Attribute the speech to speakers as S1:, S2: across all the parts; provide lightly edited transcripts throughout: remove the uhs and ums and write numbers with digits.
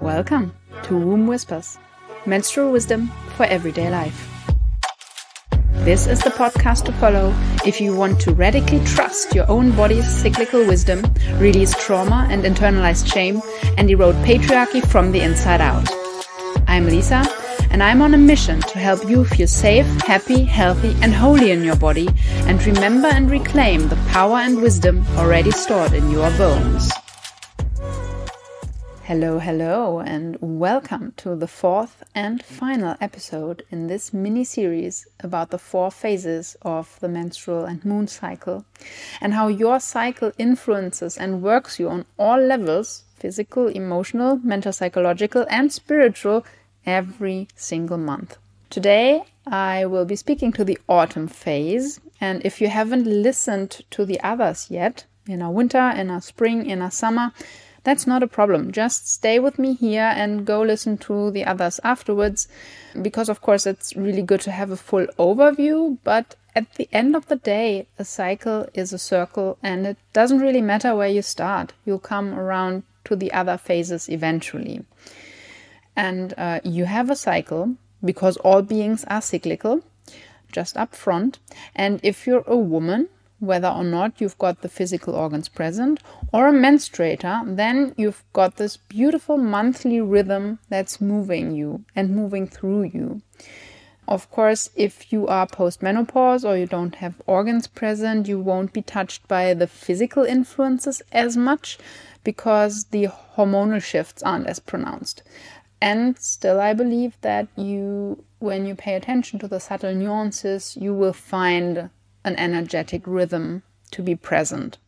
S1: Welcome to Womb Whispers, menstrual wisdom for everyday life. This is the podcast to follow if you want to radically trust your own body's cyclical wisdom, release trauma and internalized shame, and erode patriarchy from the inside out. I'm Lisa, and I'm on a mission to help you feel safe, happy, healthy, and holy in your body, and remember and reclaim the power and wisdom already stored in your bones. Hello, and welcome to the fourth and final episode in this mini-series about the 4 phases of the menstrual and moon cycle, and how your cycle influences and works you on all levels, physical, emotional, mental, psychological, and spiritual, every single month. Today, I will be speaking to the autumn phase, and if you haven't listened to the others yet, in our winter, in our spring, in our summer, that's not a problem. Just stay with me here and go listen to the others afterwards, because of course it's really good to have a full overview, but at the end of the day, a cycle is a circle and it doesn't really matter where you start. You'll come around to the other phases eventually. And you have a cycle because all beings are cyclical, just up front. And if you're a woman, whether or not you've got the physical organs present, or a menstruator, then you've got this beautiful monthly rhythm that's moving you and moving through you. Of course, if you are post-menopause or you don't have organs present, you won't be touched by the physical influences as much because the hormonal shifts aren't as pronounced. And still, I believe that when you pay attention to the subtle nuances, you will find an energetic rhythm to be present.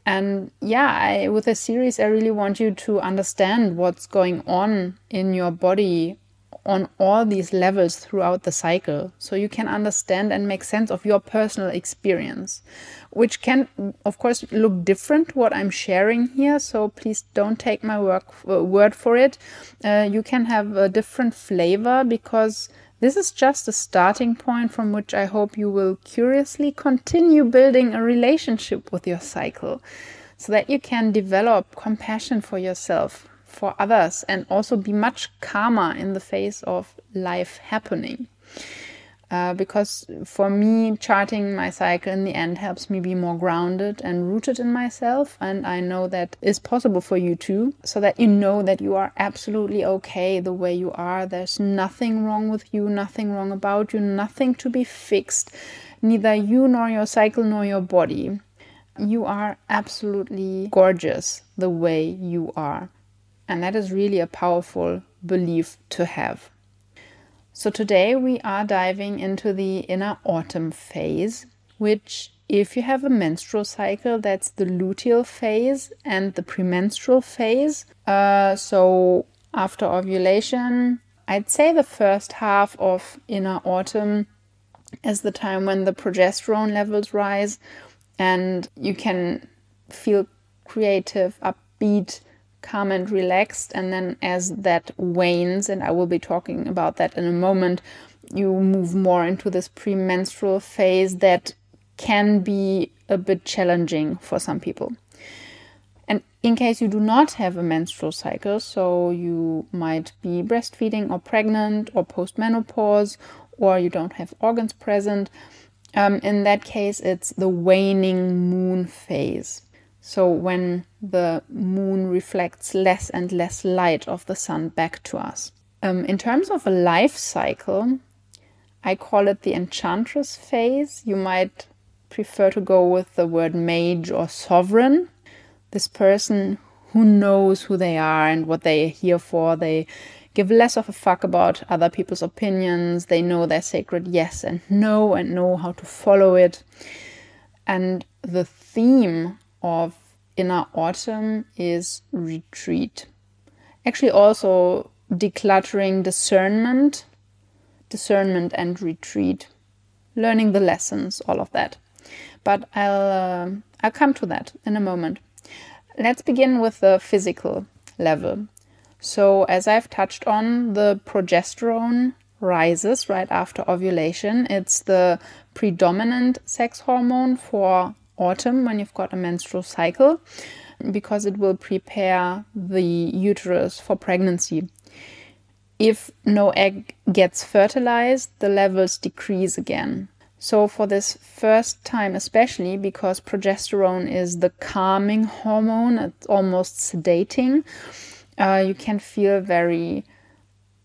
S1: And with this series, I really want you to understand what's going on in your body on all these levels throughout the cycle, so you can understand and make sense of your personal experience, which can, of course, look different what I'm sharing here, so please don't take my word for it. You can have a different flavor, because this is just a starting point from which I hope you will curiously continue building a relationship with your cycle, so that you can develop compassion for yourself, for others, and also be much calmer in the face of life happening. Because for me, charting my cycle in the end helps me be more grounded and rooted in myself. And I know that is possible for you too, so that you know that you are absolutely okay the way you are. There's nothing wrong with you, nothing wrong about you, nothing to be fixed. Neither you nor your cycle nor your body. You are absolutely gorgeous the way you are. And that is really a powerful belief to have. So today we are diving into the inner autumn phase, which, if you have a menstrual cycle, that's the luteal phase and the premenstrual phase. So after ovulation, I'd say the first half of inner autumn is the time when the progesterone levels rise and you can feel creative, upbeat, calm and relaxed. And then as that wanes, and I will be talking about that in a moment, you move more into this premenstrual phase that can be a bit challenging for some people. And in case you do not have a menstrual cycle, so you might be breastfeeding or pregnant or post-menopause, or you don't have organs present, in that case it's the waning moon phase. So when the moon reflects less and less light of the sun back to us. In terms of a life cycle, I call it the enchantress phase. You might prefer to go with the word mage or sovereign. This person who knows who they are and what they are here for. They give less of a fuck about other people's opinions. They know their sacred yes and know how to follow it. And the theme of inner autumn is retreat. Actually also decluttering, discernment and retreat. Learning the lessons, all of that. But I'll come to that in a moment. Let's begin with the physical level. So as I've touched on, the progesterone rises right after ovulation. It's the predominant sex hormone for autumn when you've got a menstrual cycle. because it will prepare the uterus for pregnancy. If no egg gets fertilized, the levels decrease again. So for this first time especially, because progesterone is the calming hormone, it's almost sedating, you can feel very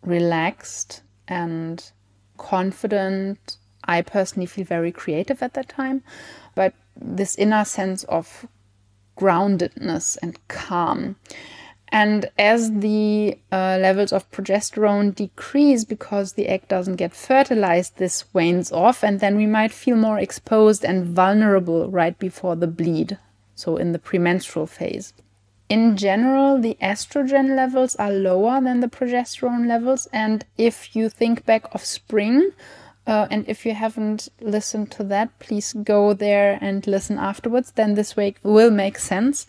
S1: relaxed and confident. I personally feel very creative at that time, but this inner sense of groundedness and calm. And as the levels of progesterone decrease because the egg doesn't get fertilized, this wanes off, and then we might feel more exposed and vulnerable right before the bleed, so in the premenstrual phase. In general, the estrogen levels are lower than the progesterone levels, and if you think back of spring, and if you haven't listened to that, please go there and listen afterwards, then this way will make sense.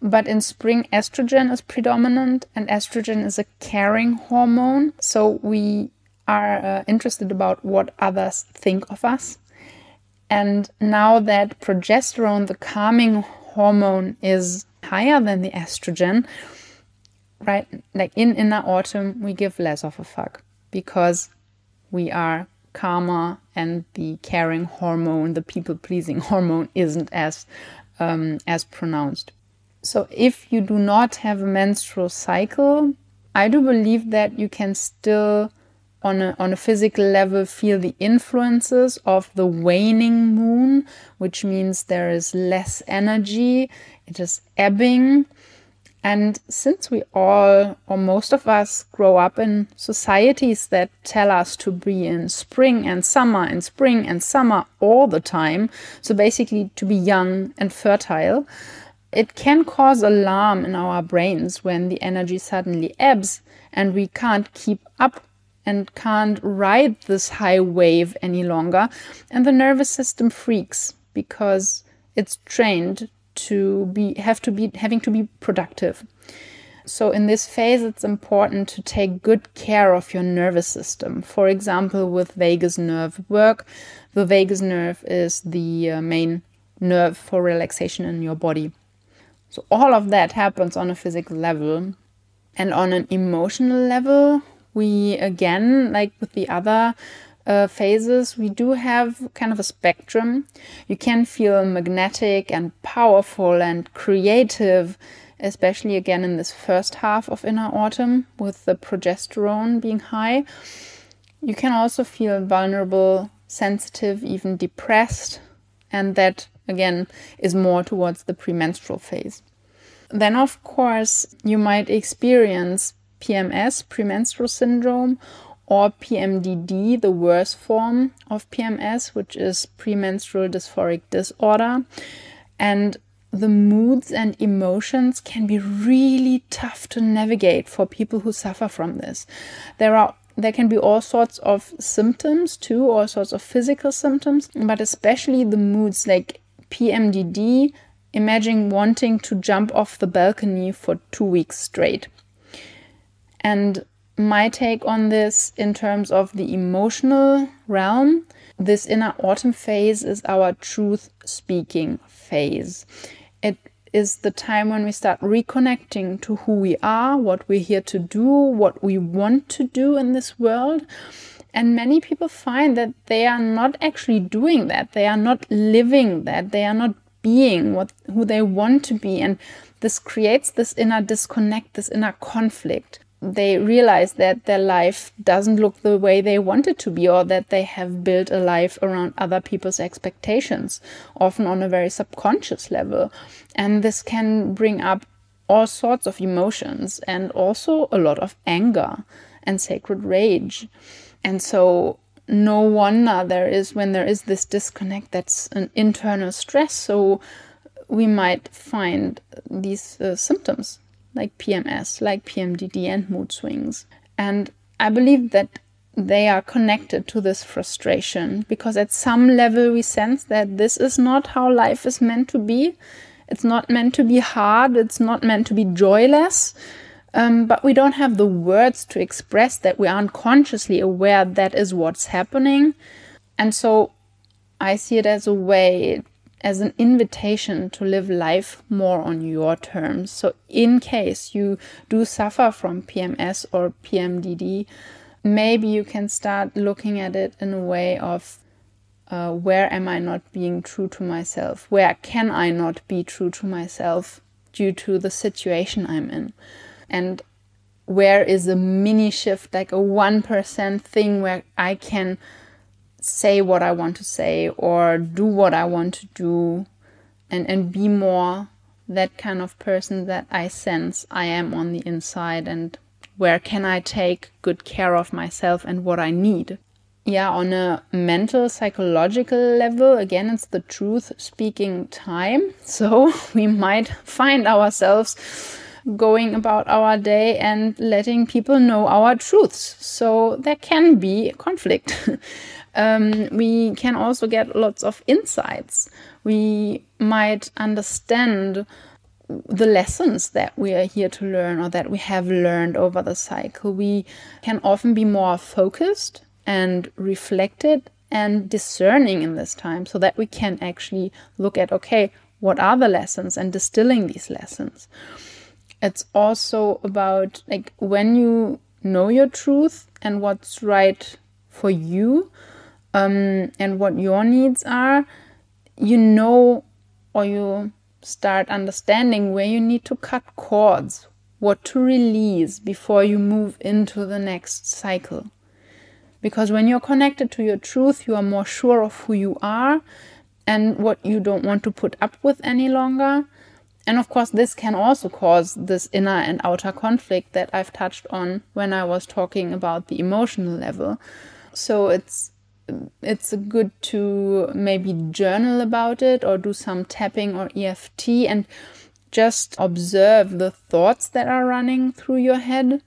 S1: But in spring, estrogen is predominant, and estrogen is a caring hormone. So we are interested about what others think of us. And now that progesterone, the calming hormone, is higher than the estrogen, right? Like in inner autumn, we give less of a fuck because we are calmer and the caring hormone, the people-pleasing hormone, isn't as pronounced. So if you do not have a menstrual cycle, I do believe that you can still, on a physical level, feel the influences of the waning moon, which means there is less energy, it is ebbing. And since we all, or most of us, grow up in societies that tell us to be in spring and summer all the time, so basically to be young and fertile, it can cause alarm in our brains when the energy suddenly ebbs and we can't keep up and can't ride this high wave any longer. And the nervous system freaks because it's trained to be having to be productive. So in this phase, it's important to take good care of your nervous system. For example, with vagus nerve work, the vagus nerve is the main nerve for relaxation in your body. So all of that happens on a physical level. And on an emotional level, we again, like with the other phases, we do have kind of a spectrum. You can feel magnetic and powerful and creative, especially again in this first half of inner autumn with the progesterone being high. You can also feel vulnerable, sensitive, even depressed, and that again is more towards the premenstrual phase. Then of course you might experience PMS, premenstrual syndrome, or PMDD, the worst form of PMS, which is premenstrual dysphoric disorder. And the moods and emotions can be really tough to navigate for people who suffer from this. There can be all sorts of symptoms too, all sorts of physical symptoms, but especially the moods like PMDD. Imagine wanting to jump off the balcony for 2 weeks straight. And my take on this in terms of the emotional realm, this inner autumn phase is our truth-speaking phase. It is the time when we start reconnecting to who we are, what we're here to do, what we want to do in this world. And many people find that they are not actually doing that. They are not living that. They are not being who they want to be. And this creates this inner disconnect, this inner conflict. They realize that their life doesn't look the way they want it to be, or that they have built a life around other people's expectations, often on a very subconscious level. And this can bring up all sorts of emotions and also a lot of anger and sacred rage. And so no wonder when there is this disconnect, that's an internal stress. So we might find these symptoms like PMS, like PMDD and mood swings. And I believe that they are connected to this frustration because at some level we sense that this is not how life is meant to be. It's not meant to be hard. It's not meant to be joyless. But we don't have the words to express that. We aren't consciously aware that is what's happening. And so I see it as a way as an invitation to live life more on your terms. So in case you do suffer from PMS or PMDD, maybe you can start looking at it in a way of where am I not being true to myself? Where can I not be true to myself due to the situation I'm in? And where is a mini shift, like a 1% thing where I can say what I want to say or do what I want to do and be more that kind of person that I sense I am on the inside, and where can I take good care of myself and what I need. Yeah, on a mental, psychological level, again, it's the truth speaking time. So we might find ourselves going about our day and letting people know our truths. So there can be conflict. We can also get lots of insights. We might understand the lessons that we are here to learn or that we have learned over the cycle. We can often be more focused and reflected and discerning in this time, so that we can actually look at, okay, what are the lessons, and distilling these lessons. It's also about, like, when you know your truth and what's right for you, and what your needs are, you know, or you start understanding where you need to cut cords, what to release before you move into the next cycle. Because when you're connected to your truth, you are more sure of who you are and what you don't want to put up with any longer. And of course, this can also cause this inner and outer conflict that I've touched on when I was talking about the emotional level. So it's good to maybe journal about it or do some tapping or EFT and just observe the thoughts that are running through your head.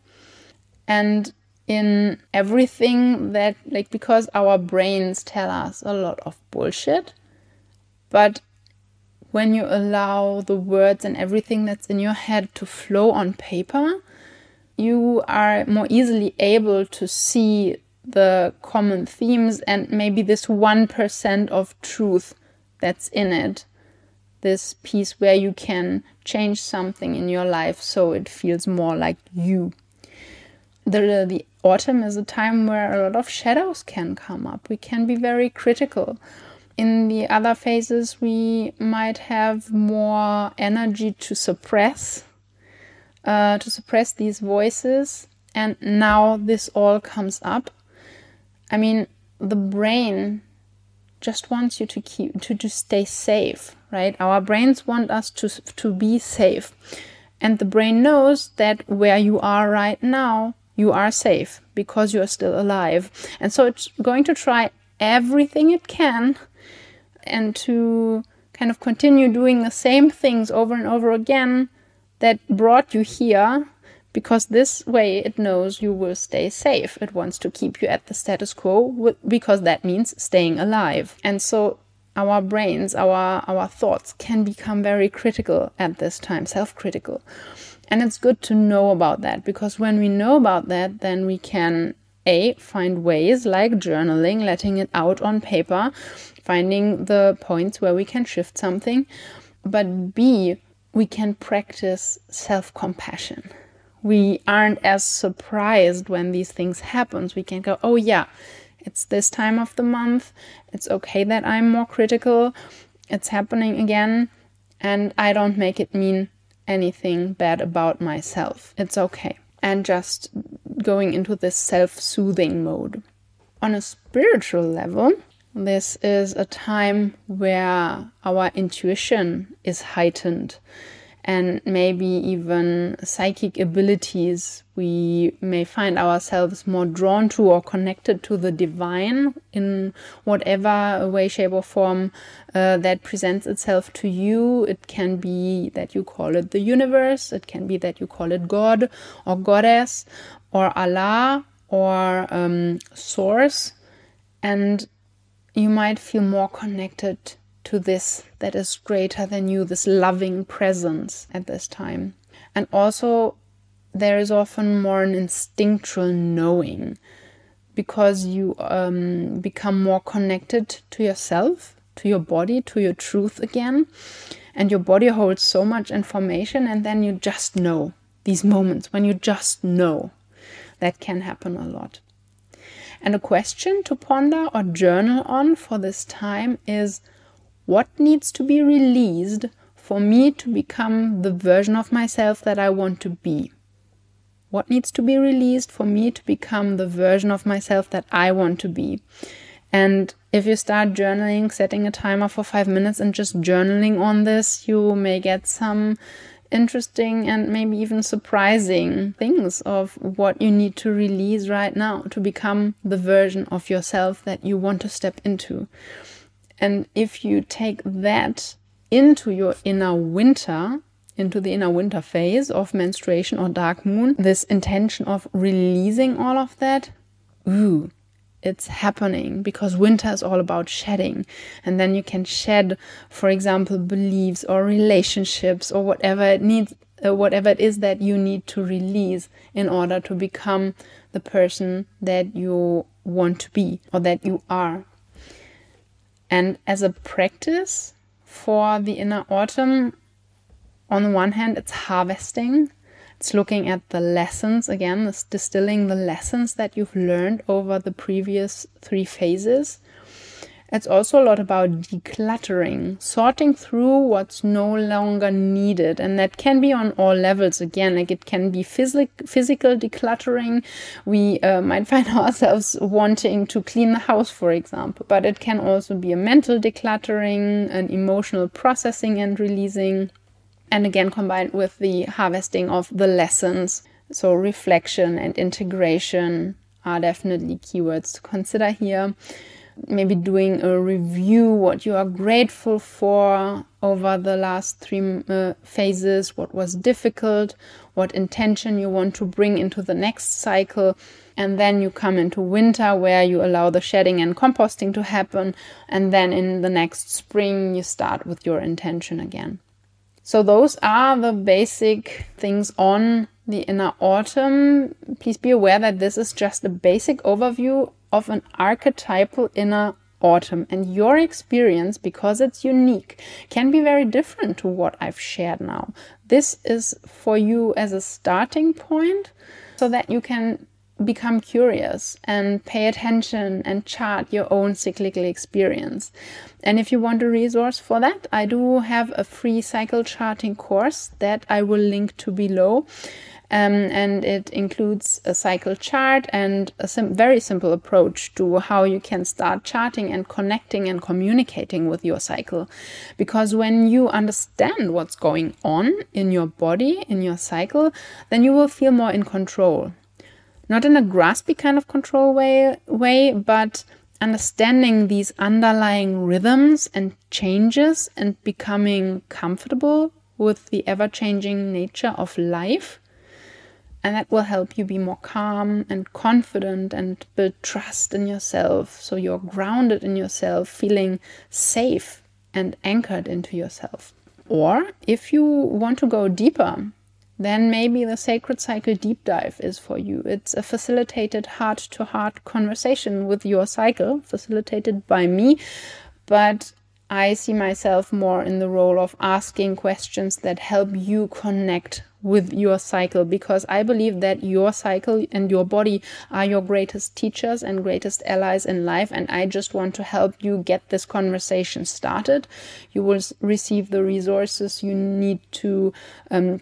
S1: And in everything that, like, because our brains tell us a lot of bullshit, but when you allow the words and everything that's in your head to flow on paper, you are more easily able to see the common themes and maybe this 1% of truth that's in it. This piece where you can change something in your life so it feels more like you. The autumn is a time where a lot of shadows can come up. We can be very critical. In the other phases, we might have more energy to suppress these voices. And now this all comes up. I mean, the brain just wants you to stay safe, right? Our brains want us to be safe. And the brain knows that where you are right now, you are safe because you are still alive. And so it's going to try everything it can and to kind of continue doing the same things over and over again that brought you here, because this way it knows you will stay safe. It wants to keep you at the status quo because that means staying alive. And so our brains, our thoughts can become very critical at this time, self-critical. And it's good to know about that, because when we know about that, then we can find ways like journaling, letting it out on paper, finding the points where we can shift something. But B, we can practice self-compassion. We aren't as surprised when these things happen. We can go, oh yeah, it's this time of the month. It's okay that I'm more critical. It's happening again. And I don't make it mean anything bad about myself. It's okay. And just going into this self-soothing mode. On a spiritual level, this is a time where our intuition is heightened, and maybe even psychic abilities. We may find ourselves more drawn to or connected to the divine in whatever way, shape or form that presents itself to you. It can be that you call it the universe. It can be that you call it God or Goddess or Allah or Source. And you might feel more connected to this that is greater than you, this loving presence at this time. And also there is often more an instinctual knowing, because you become more connected to yourself to your body, to your truth again. And your body holds so much information, and then you just know. These moments when you just know, that can happen a lot. And a question to ponder or journal on for this time is, what needs to be released for me to become the version of myself that I want to be? What needs to be released for me to become the version of myself that I want to be? And if you start journaling, setting a timer for 5 minutes and just journaling on this, you may get some interesting and maybe even surprising things of what you need to release right now to become the version of yourself that you want to step into. And if you take that into your inner winter, into the inner winter phase of menstruation or dark moon, this intention of releasing all of that, it's happening, because winter is all about shedding. And then you can shed, for example, beliefs or relationships or whatever it is that you need to release in order to become the person that you want to be or that you are. And as a practice for the inner autumn, on the one hand, it's harvesting. It's looking at the lessons again, it's distilling the lessons that you've learned over the previous 3 phases. It's also a lot about decluttering, sorting through what's no longer needed. And that can be on all levels again. Like, it can be physical decluttering. We might find ourselves wanting to clean the house, for example. But it can also be a mental decluttering, an emotional processing and releasing. And again, combined with the harvesting of the lessons. So reflection and integration are definitely keywords to consider here. Maybe doing a review, what you are grateful for over the last 3 phases, what was difficult, what intention you want to bring into the next cycle. And then you come into winter, where you allow the shedding and composting to happen. And then in the next spring, you start with your intention again. So those are the basic things on the inner autumn. Please be aware that this is just a basic overview of an archetypal inner autumn. And your experience, because it's unique, can be very different to what I've shared now. This is for you as a starting point so that you can become curious and pay attention and chart your own cyclical experience. And if you want a resource for that, I do have a free cycle charting course that I will link to below. And it includes a cycle chart and a very simple approach to how you can start charting and connecting and communicating with your cycle. Because when you understand what's going on in your body, in your cycle, then you will feel more in control. Not in a graspy kind of control way, but understanding these underlying rhythms and changes and becoming comfortable with the ever-changing nature of life. And that will help you be more calm and confident and build trust in yourself. So you're grounded in yourself, feeling safe and anchored into yourself. Or if you want to go deeper, then maybe the Sacred Cycle Deep Dive is for you. It's a facilitated heart-to-heart conversation with your cycle, facilitated by me, but I see myself more in the role of asking questions that help you connect with your cycle, because I believe that your cycle and your body are your greatest teachers and greatest allies in life, and I just want to help you get this conversation started. You will receive the resources you need to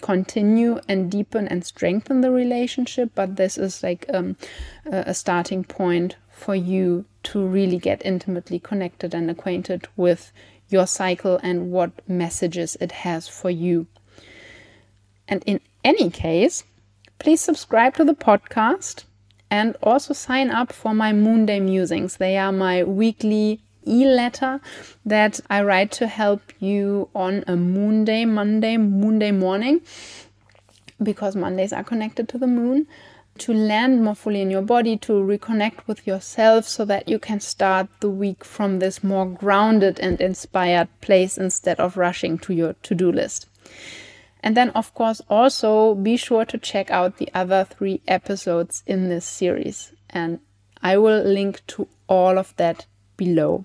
S1: continue and deepen and strengthen the relationship, but this is like a starting point for you to really get intimately connected and acquainted with your cycle and what messages it has for you. And in any case, please subscribe to the podcast and also sign up for my Moon Day Musings. They are my weekly e-letter that I write to help you on a moon day, Monday morning, because Mondays are connected to the moon, to land more fully in your body, to reconnect with yourself so that you can start the week from this more grounded and inspired place instead of rushing to your to-do list. And then, of course, also be sure to check out the other 3 episodes in this series. And I will link to all of that below.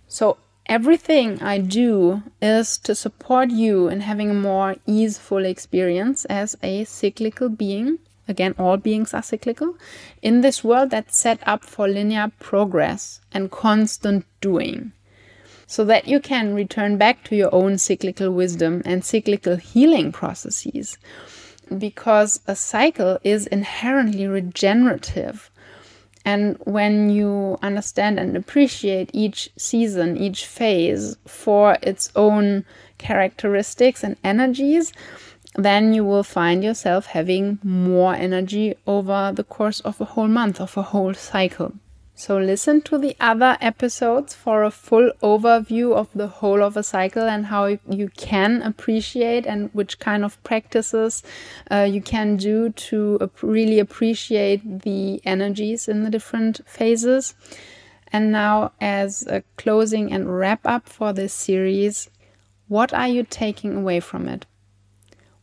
S1: So Everything I do is to support you in having a more easeful experience as a cyclical being. Again, all beings are cyclical. In this world that's set up for linear progress and constant doing, so that you can return back to your own cyclical wisdom and cyclical healing processes. Because a cycle is inherently regenerative. And when you understand and appreciate each season, each phase for its own characteristics and energies, then you will find yourself having more energy over the course of a whole month, of a whole cycle. So listen to the other episodes for a full overview of the whole of a cycle and how you can appreciate and which kind of practices you can do to really appreciate the energies in the different phases. And now, as a closing and wrap up for this series, what are you taking away from it?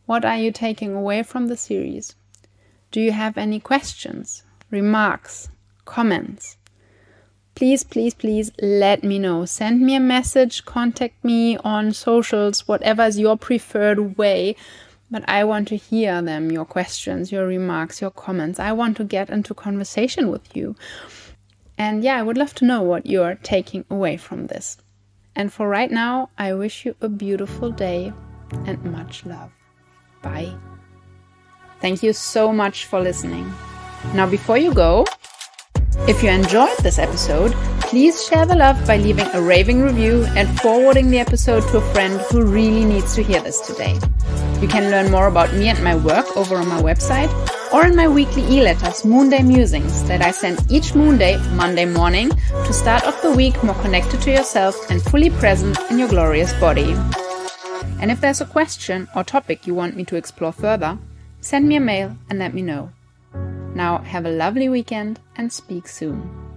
S1: What are you taking away from the series? Do you have any questions, remarks, comments? Please, please, please let me know. Send me a message, contact me on socials, whatever is your preferred way. But I want to hear them, your questions, your remarks, your comments. I want to get into conversation with you. And yeah, I would love to know what you're taking away from this. And for right now, I wish you a beautiful day and much love. Bye. Thank you so much for listening. Now, before you go, if you enjoyed this episode, please share the love by leaving a raving review and forwarding the episode to a friend who really needs to hear this today. You can learn more about me and my work over on my website or in my weekly e-letters, Moonday Musings, that I send each Moonday, Monday morning, to start off the week more connected to yourself and fully present in your glorious body. And if there's a question or topic you want me to explore further, send me a mail and let me know. Now, have a lovely weekend and speak soon.